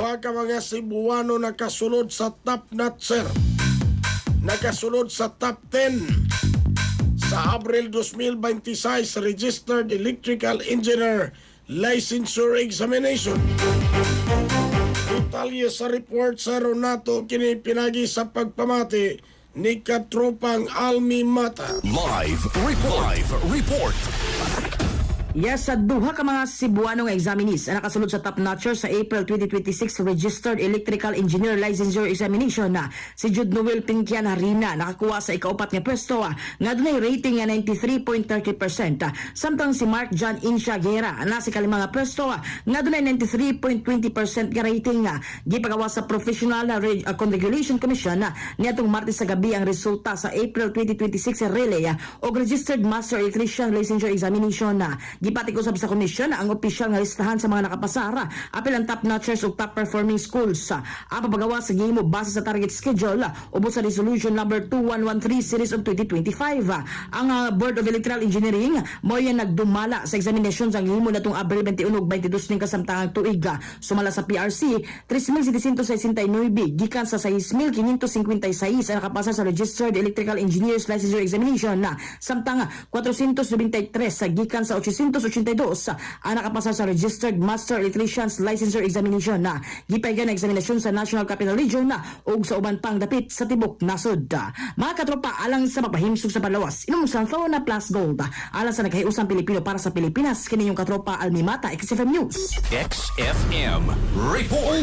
Duha ka mga Cebuano nakasulod sa top notcher. Nakasulod sa top 10 sa Abril 2026 Registered Electrical Engineer Licensure Examination. Detalye sa report sa Ronato kini pinagi sa pagpamati ni katropang Almi Mata. Live report. Yes, sa duha ka mga Cebuano nga examinees ang nakasulod sa top notcher sa April 2026 Registered Electrical Engineer Licensure Examination na si Jude Noel Pinquian Harina nakakuha sa ikaupat nga pwesto nga dunay rating nga 93.30%, samtang si Mark John Insha Guerra na si kalimang nga pwesto nga dunay 93.20% nga rating gipagawa sa Professional Regulation Commission niadtong Martes sa gabi ang resulta sa April 2026 relay o Registered Master Electrician Licensure Examination gipati ko sa komisyon ang opisyal nga listahan sa mga nakapasara apil ang top notchers ug top performing schools. Ang papagawa sa gihimo base sa target schedule ubos sa resolution number 2113 series of 2025. Ang Board of Electrical Engineering mo yan nagdumala sa examination sa gihimo natong Abril 21 ug 22 ning kasamtangang tuig. Sumala sa PRC 3,769 gikan sa 6,556 ang nakapasa sa Registered Electrical Engineers Licensure Examination samtang 493 gikan sa 882 ang nakapasa sa Registered Master Electricians Licensure Examination gipaygan na eksaminasyon sa National Capital Region ug sa uban pang dapit sa tibok nasod. Mga katropa, alang sa mapahimsog sa panlawas inumong sa na Plus Gold alang sa nagkahiusang Pilipino para sa Pilipinas kini yung katropa Almi Mata, XFM News. XFM report.